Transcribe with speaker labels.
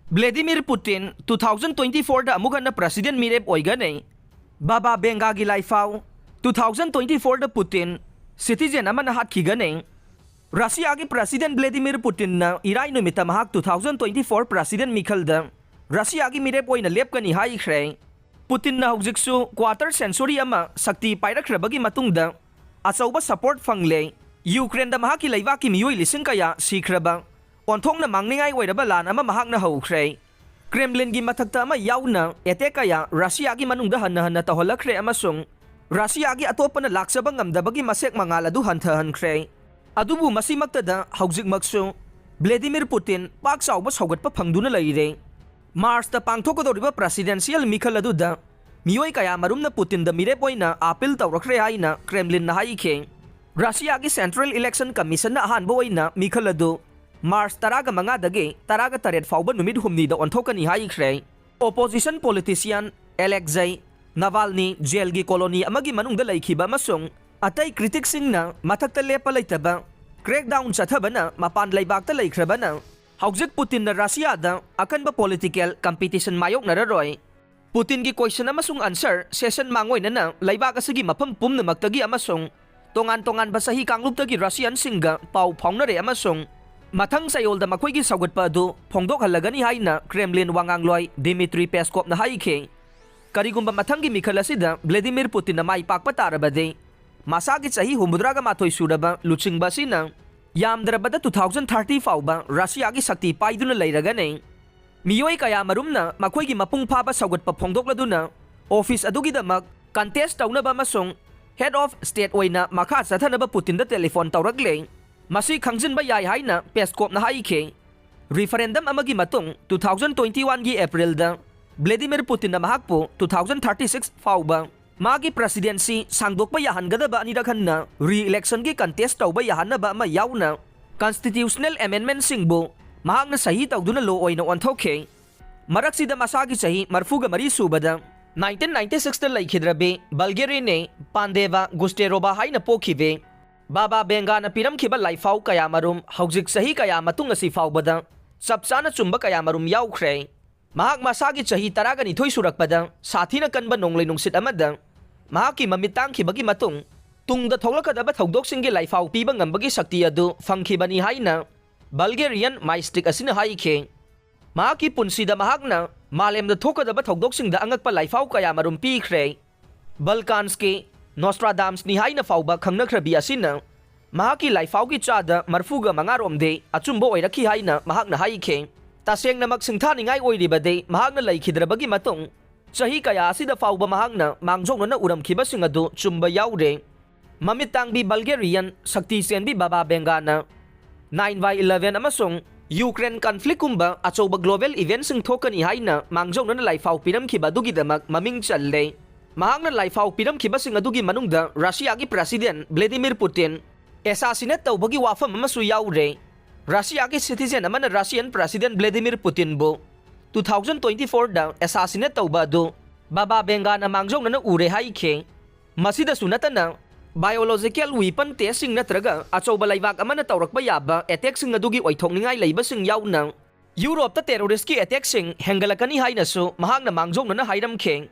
Speaker 1: Vladimir Putin 2024 da amukan na president mirep oigane. Baba Benga gi laifau 2024 da Putin citizen ama na hatkigane. Russia gi president Vladimir Putin na irai numita mahak 2024 president Mikhail da Russia gi mirep oina lepkani hai khre. Putin na hujiksu quarter century ama sakti pairakhrabagi matungda achauba support fangle. Ukraine da mahaki laibaki miyoi lising kaya sikhraba onthong na mangningai oiraba lan ama mahak na haukhre. Kremlin gi mathakta ama yauna attack kaya Russia gi manungda hanna taholakhre amasung Russia gi atopa na laksaba ngamdabagi masek mangal adu hanthahankhre. Adubu masimakta da haujikmaksu Vladimir Putin pak sauba saugatpa phangduna leire. Mars da pangthokodoriba presidential Mikhail adu da miyoi kaya marumna Putin da mirep oina appeal tawrakhre haina Kremlin na haikhe. Russia gi Central Election Commission na ahanba oina Mikhail adu Mars taraga manga dagi taraga taret fauba numid humni da onthokani haikhe. Opposition politician Alexei Navalny jail gi colony amagi manungda laikhiba masung atay critics na mathakta lepa leitaba crackdown chathabana mapan laibakta laikhrabana haujik Putin na Russia da akanba political competition mayok nararoy. Putin gi question amasung answer session mangoy na laibak asigi mapam pumnamaktagi amasung tongan basahi kangluptagi Russian singa pau phongnare amasung mathang sayol da makhoi gi saugatpa adu phongdok halagani haina Kremlin wangangloi Dmitry Peskov na haikhe. Karigumba mathangi Mikhail asida Vladimir Putin na mai pakpa tarabade masagi chahi humbudraga mathoi suraba luchingba sina yamdrabada 2030 fauba Russia gi sakti paiduna leiragane. Miyoi kaya marumna makhoi gi mapung phaba saugatpa phongdokladuna office adugi damak contest taunaba masung head of state oina makha sathanaba Putin da telephone tawrakle. Masi khangjinba yai haina Peskov na haikhe. Referendum amagi matung 2021 gi April da Vladimir Putin na mahakpo 2036 fauba magi presidency sangdokpa yahangadaba anirakhanna re-election gi contest tawba yahanaba ama yauna constitutional amendment singbo mahakna sahi tawduna law oina onthokhe. Maraksida masagi sahi marfuga mari subada 1996 ta laikhidrabe Bulgaria ne Pandeva Gusterova haina pokhibe. Baba Benga na piramkhiba laifau kaya marum haujik sahi kaya matung asi faubada sapsana chumba kaya marum yaukhre. Mahak masagi chahi taraga ni thoi surakpada sathina kanba nonglei nungsit amada mahaki mamitang khibagi matung tungda tholakadaba thodok singge laifau piba ngambagi sakti adu fangkhibani haina Bulgarian maistik asina haikhe. Mahaki punsida mahakna malemda thokadaba thodok singda angakpa laifau kaya marum pikhre. Balkanski Nostradamus ni haina fauba khangnakhrabi asina mahaki laifau gi chada marfuga mangaromde achumbo oirakhi haina mahakna haikhe. Taseng namak singthaningai oiribade mahakna laikhidrabagi matung chahi kaya asida fauba mahakna mangjongna uramkhiba singadu chumba yaure. Mamitangbi Bulgarian sakti senbi Baba Bengana 9/11 amasung Ukraine conflict kumba achoba global event sing thokani haina mangjongna laifau piramkhiba dugidamak maming challe. Mahakna laifau piramkhiba sing adugi manungda Russia gi president Vladimir Putin assassinate tawbagi wafam amasu yaure. Russia gi citizen amana Russian president Vladimir Putin bo 2024 da assassinate tawba do Baba Benga na mangjong na ure haikhe. Masida sunatana biological weapon testing natraga achoba laibak amana tawrakba yaba attack sing adugi oithokningai leiba sing yauna Europe ta terrorist ki attack sing hengalakani haina su mahakna mangjong na hairamkhe.